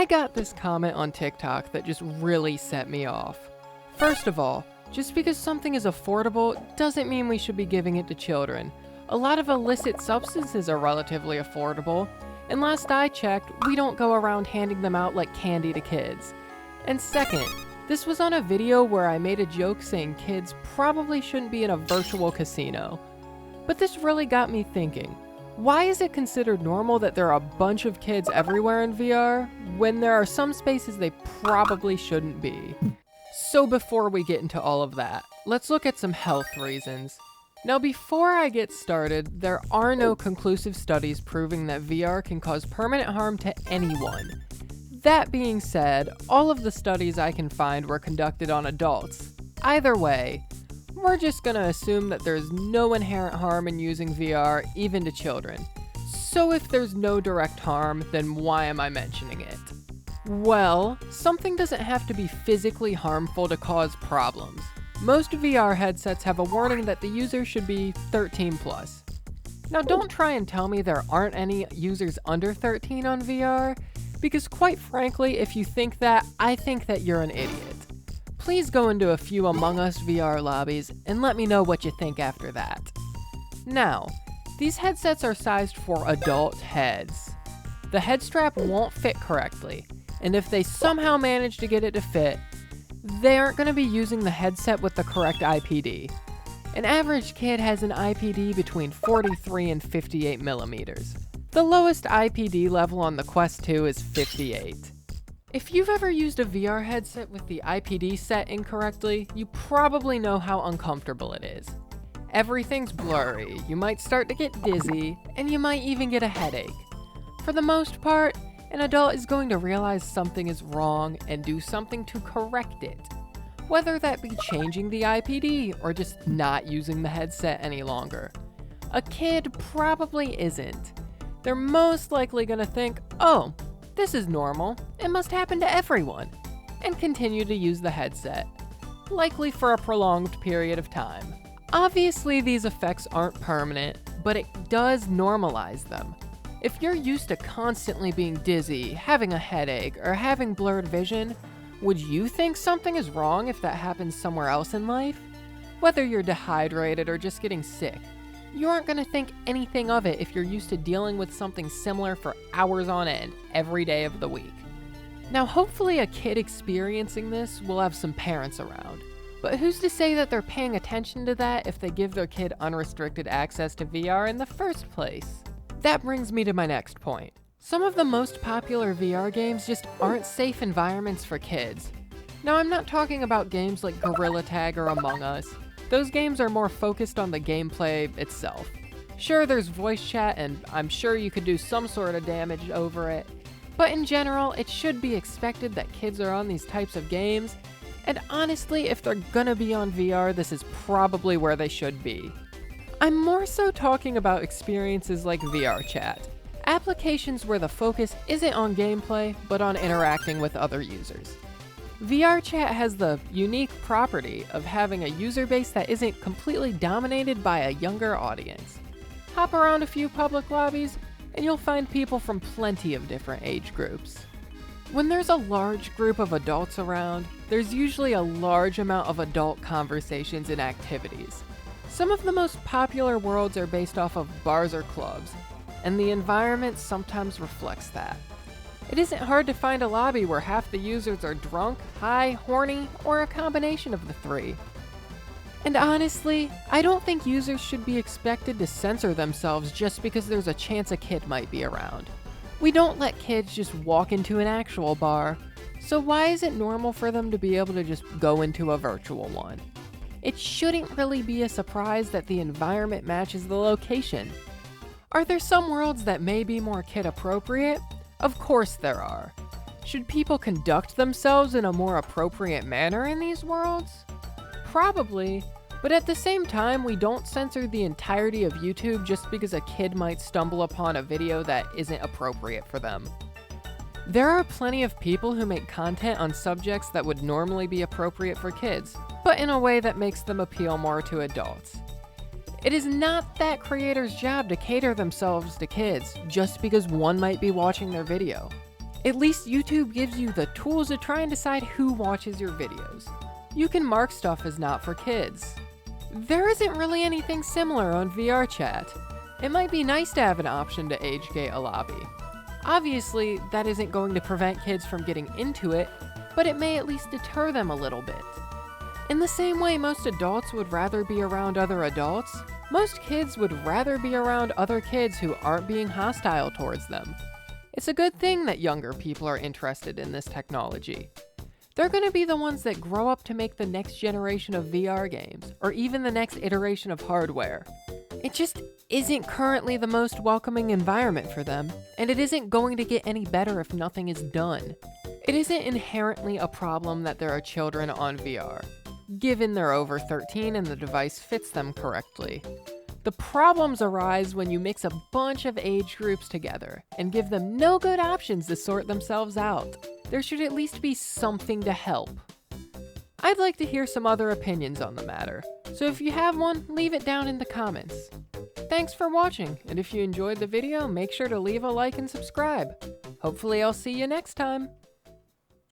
I got this comment on TikTok that just really set me off. First of all, just because something is affordable doesn't mean we should be giving it to children. A lot of illicit substances are relatively affordable, and last I checked, we don't go around handing them out like candy to kids. And second, this was on a video where I made a joke saying kids probably shouldn't be in a virtual casino. But this really got me thinking. Why is it considered normal that there are a bunch of kids everywhere in VR, when there are some spaces they probably shouldn't be? So before we get into all of that, let's look at some health reasons. Now before I get started, there are no conclusive studies proving that VR can cause permanent harm to anyone. That being said, all of the studies I can find were conducted on adults. Either way, we're just gonna assume that there's no inherent harm in using VR, even to children. So if there's no direct harm, then why am I mentioning it? Well, something doesn't have to be physically harmful to cause problems. Most VR headsets have a warning that the user should be 13 plus. Now don't try and tell me there aren't any users under 13 on VR, because quite frankly, if you think that, I think that you're an idiot. Please go into a few Among Us VR lobbies and let me know what you think after that. Now, these headsets are sized for adult heads. The head strap won't fit correctly, and if they somehow manage to get it to fit, they aren't going to be using the headset with the correct IPD. An average kid has an IPD between 43 and 58 millimeters. The lowest IPD level on the Quest 2 is 58. If you've ever used a VR headset with the IPD set incorrectly, you probably know how uncomfortable it is. Everything's blurry, you might start to get dizzy, and you might even get a headache. For the most part, an adult is going to realize something is wrong and do something to correct it. Whether that be changing the IPD or just not using the headset any longer. A kid probably isn't. They're most likely gonna think, oh, this is normal, it must happen to everyone, and continue to use the headset, likely for a prolonged period of time. Obviously, these effects aren't permanent, but it does normalize them. If you're used to constantly being dizzy, having a headache, or having blurred vision, would you think something is wrong if that happens somewhere else in life? Whether you're dehydrated or just getting sick, you aren't going to think anything of it if you're used to dealing with something similar for hours on end every day of the week. Now hopefully a kid experiencing this will have some parents around, but who's to say that they're paying attention to that if they give their kid unrestricted access to VR in the first place? That brings me to my next point. Some of the most popular VR games just aren't safe environments for kids. Now I'm not talking about games like Gorilla Tag or Among Us. Those games are more focused on the gameplay itself. Sure, there's voice chat and I'm sure you could do some sort of damage over it, but in general, it should be expected that kids are on these types of games, and honestly, if they're gonna be on VR, this is probably where they should be. I'm more so talking about experiences like VR chat, applications where the focus isn't on gameplay, but on interacting with other users. VR chat has the unique property of having a user base that isn't completely dominated by a younger audience. Hop around a few public lobbies, and you'll find people from plenty of different age groups. When there's a large group of adults around, there's usually a large amount of adult conversations and activities. Some of the most popular worlds are based off of bars or clubs, and the environment sometimes reflects that. It isn't hard to find a lobby where half the users are drunk, high, horny, or a combination of the three. And honestly, I don't think users should be expected to censor themselves just because there's a chance a kid might be around. We don't let kids just walk into an actual bar, so why is it normal for them to be able to just go into a virtual one? It shouldn't really be a surprise that the environment matches the location. Are there some worlds that may be more kid appropriate? Of course there are. Should people conduct themselves in a more appropriate manner in these worlds? Probably, but at the same time, we don't censor the entirety of YouTube just because a kid might stumble upon a video that isn't appropriate for them. There are plenty of people who make content on subjects that would normally be appropriate for kids, but in a way that makes them appeal more to adults. It is not that creators' job to cater themselves to kids just because one might be watching their video. At least YouTube gives you the tools to try and decide who watches your videos. You can mark stuff as not for kids. There isn't really anything similar on VR chat. It might be nice to have an option to age gate a lobby. Obviously, that isn't going to prevent kids from getting into it, but it may at least deter them a little bit. In the same way most adults would rather be around other adults, most kids would rather be around other kids who aren't being hostile towards them. It's a good thing that younger people are interested in this technology. They're going to be the ones that grow up to make the next generation of VR games, or even the next iteration of hardware. It just isn't currently the most welcoming environment for them, and it isn't going to get any better if nothing is done. It isn't inherently a problem that there are children on VR, given they're over 13 and the device fits them correctly. The problems arise when you mix a bunch of age groups together and give them no good options to sort themselves out. There should at least be something to help. I'd like to hear some other opinions on the matter, so if you have one, leave it down in the comments. Thanks for watching, and if you enjoyed the video, make sure to leave a like and subscribe. Hopefully I'll see you next time.